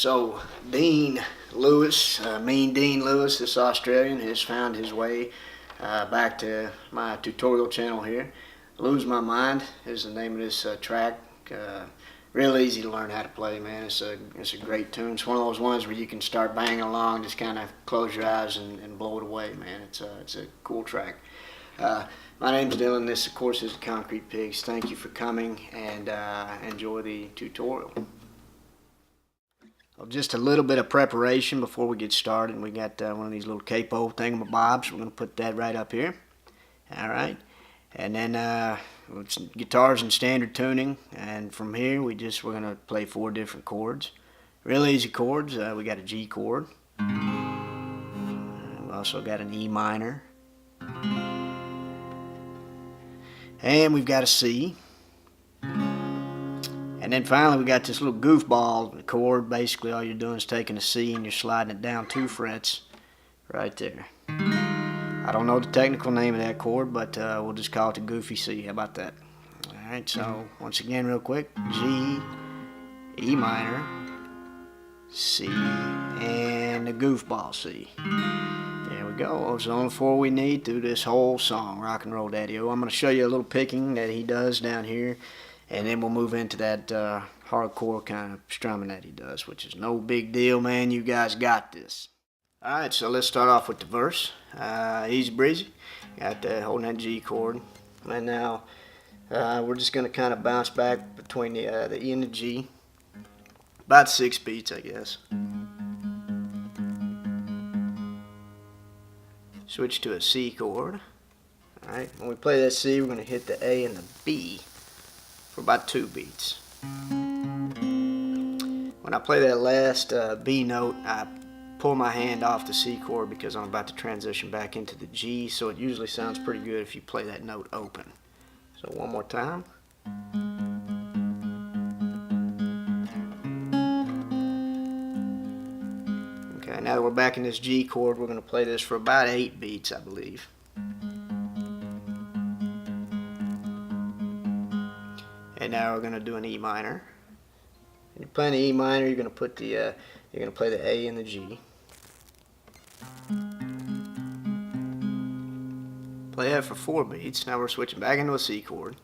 So Dean Lewis, Mean Dean Lewis, this Australian, has found his way back to my tutorial channel here. Lose My Mind is the name of this track. Real easy to learn how to play, man. It's a great tune. It's one of those ones where you can start banging along, just kind of close your eyes and blow it away, man. It's a cool track. My name's Dylan. This, of course, is Concrete Pigs. Thank you for coming, and enjoy the tutorial. Well, just a little bit of preparation before we get started. We got one of these little Capo thinga-ma-bobs. We're going to put that right up here. All right. And then guitars in standard tuning. And from here, we're going to play 4 different chords. Real easy chords. We got a G chord. We've also got an E minor. And we've got a C. And then finally we got this little goofball chord. Basically all you're doing is taking a C and you're sliding it down 2 frets right there. I don't know the technical name of that chord, but we'll just call it the Goofy C. How about that? Alright, so once again real quick. G, E minor, C, and the goofball C. There we go. Those are the only 4 we need through this whole song, Rock and Roll Daddy-O. I'm going to show you a little picking that he does down here. And then we'll move into that hardcore kind of strumming that he does, which is no big deal, man. You guys got this. Alright, so let's start off with the verse. Easy breezy. Got that, holding that G chord. And now we're just going to kind of bounce back between the E and the G. About 6 beats, I guess. Switch to a C chord. Alright, when we play that C, we're going to hit the A and the B for about 2 beats. When I play that last B note, I pull my hand off the C chord because I'm about to transition back into the G, so it usually sounds pretty good if you play that note open. So one more time. Okay, now that we're back in this G chord, we're going to play this for about 8 beats, I believe. And now we're going to do an E minor. When you're playing the E minor, you're going to put the you're going to play the A and the G. Play that for 4 beats. Now we're switching back into a C chord.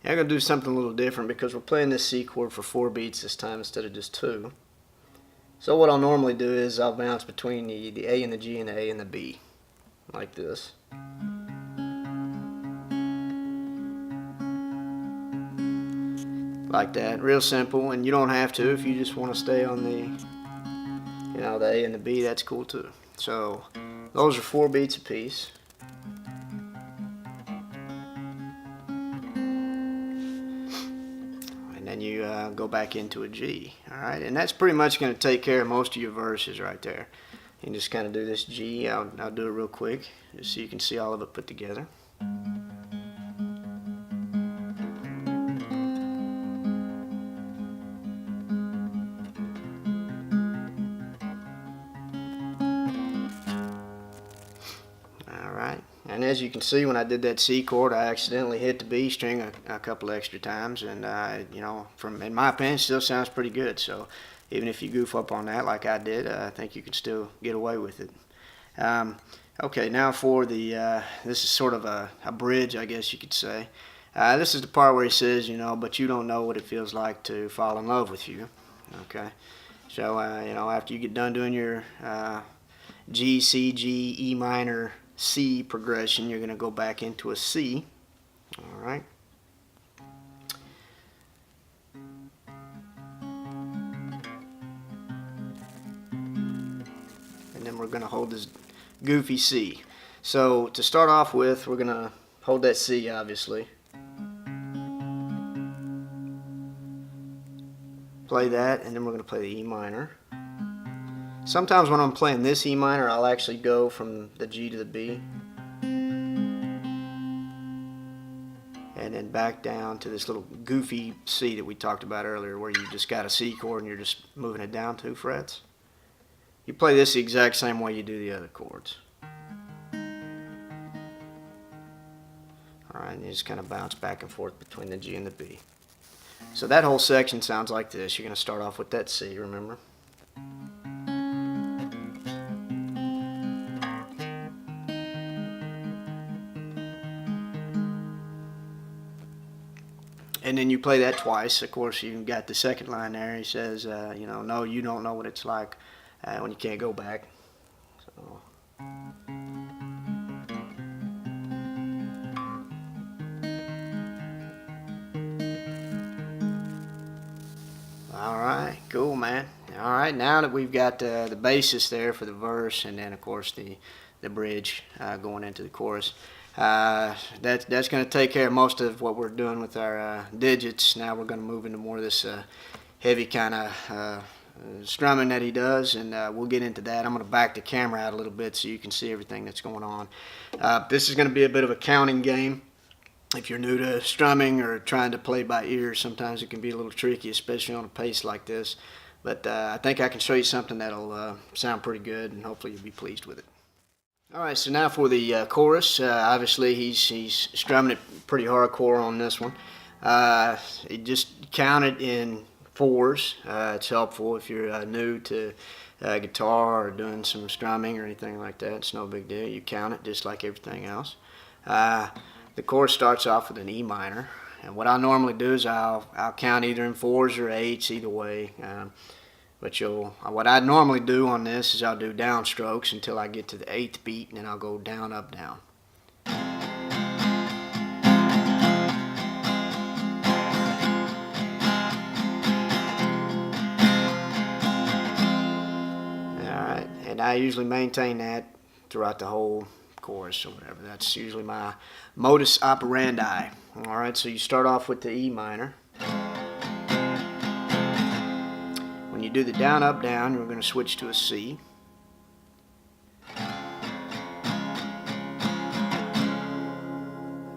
Now we're going to do something a little different because we're playing this C chord for 4 beats this time instead of just 2. So what I'll normally do is I'll bounce between the A and the G and the A and the B, like this. Like that, real simple, and you don't have to if you just want to stay on the, the A and the B. That's cool too. So those are 4 beats apiece. And then you go back into a G. All right, and that's pretty much going to take care of most of your verses right there. You can just kind of do this G. I'll do it real quick just so you can see all of it put together. And as you can see, when I did that C chord, I accidentally hit the B string a couple extra times, and in my opinion, it still sounds pretty good. So even if you goof up on that like I did, I think you can still get away with it. Okay, now for the this is sort of a bridge, I guess you could say. This is the part where he says, but you don't know what it feels like to fall in love with you. Okay, so after you get done doing your G, C, G, E minor, C progression, you're going to go back into a C. All right. And then we're going to hold this goofy C. So to start off with, we're going to hold that C, obviously. Play that, and then we're going to play the E minor. Sometimes when I'm playing this E minor, I'll actually go from the G to the B. And then back down to this little goofy C that we talked about earlier, where you just got a C chord and you're just moving it down 2 frets. You play this the exact same way you do the other chords. Alright, and you just kind of bounce back and forth between the G and the B. So that whole section sounds like this. You're going to start off with that C, remember? And then you play that twice. Of course, you've got the second line there. He says, you know, no, you don't know what it's like when you can't go back. So. All right, cool, man. All right, now that we've got the basis there for the verse, and then of course the bridge going into the chorus, that's going to take care of most of what we're doing with our digits. Now we're going to move into more of this heavy kind of strumming that he does, and we'll get into that. I'm going to back the camera out a little bit so you can see everything that's going on. This is going to be a bit of a counting game. If you're new to strumming or trying to play by ear, sometimes it can be a little tricky, especially on a pace like this. But I think I can show you something that'll sound pretty good, and hopefully you'll be pleased with it. All right, so now for the chorus. Obviously, he's strumming it pretty hardcore on this one. Just count it in fours. It's helpful if you're new to guitar or doing some strumming or anything like that. It's no big deal. You count it just like everything else. The chorus starts off with an E minor, and what I normally do is I'll count either in fours or eights, either way. But what I normally do on this is I'll do downstrokes until I get to the 8th beat, and then I'll go down, up, down. All right, and I usually maintain that throughout the whole chorus or whatever. That's usually my modus operandi. All right, so you start off with the E minor. When you do the down, up, down, we're going to switch to a C.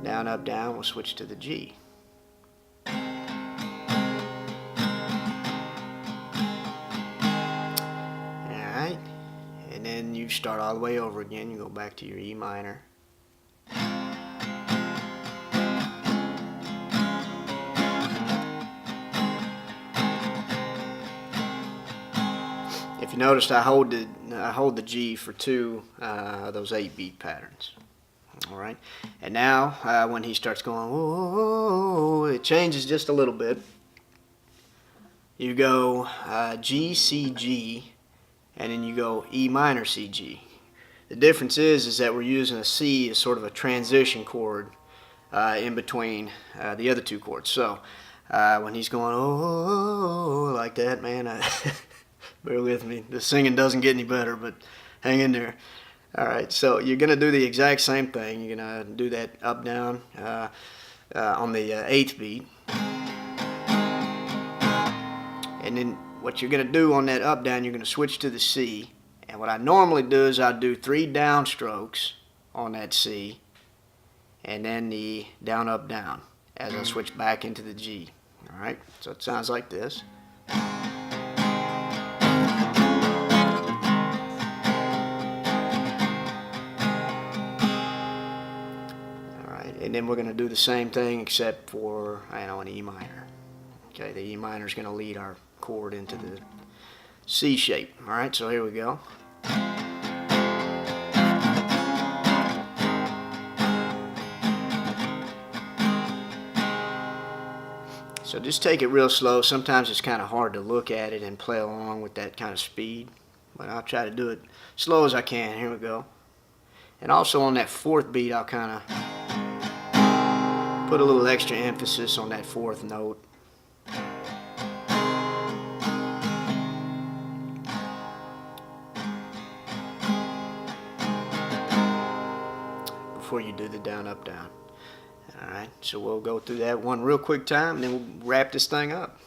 Down, up, down, we'll switch to the G. All right, and then you start all the way over again. You go back to your E minor. If you noticed, I hold the G for two of those 8-beat patterns. All right, and now when he starts going, whoa, it changes just a little bit. You go G, C, G, and then you go E minor, C, G. The difference is that we're using a C as sort of a transition chord in between the other two chords. So when he's going, oh, like that, man, bear with me. The singing doesn't get any better, but hang in there. All right, so you're going to do the exact same thing. You're going to do that up, down on the 8th beat. And then what you're going to do on that up, down, you're going to switch to the C. And what I normally do is I'll do 3 downstrokes on that C, and then the down, up, down as I switch back into the G. All right, so it sounds like this. And then we're going to do the same thing except for, an E minor. Okay, the E minor is going to lead our chord into the C shape. All right, so here we go. So just take it real slow. Sometimes it's kind of hard to look at it and play along with that kind of speed, but I'll try to do it slow as I can. Here we go. And also on that 4th beat, I'll kind of put a little extra emphasis on that 4th note. Before you do the down, up, down. All right, so we'll go through that one real quick time, and then we'll wrap this thing up.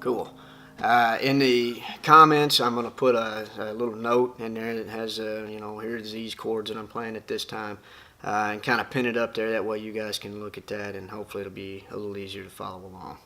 Cool. In the comments, I'm going to put a little note in there that has, here's these chords that I'm playing at this time, and kind of pin it up there. That way you guys can look at that, and hopefully it'll be a little easier to follow along.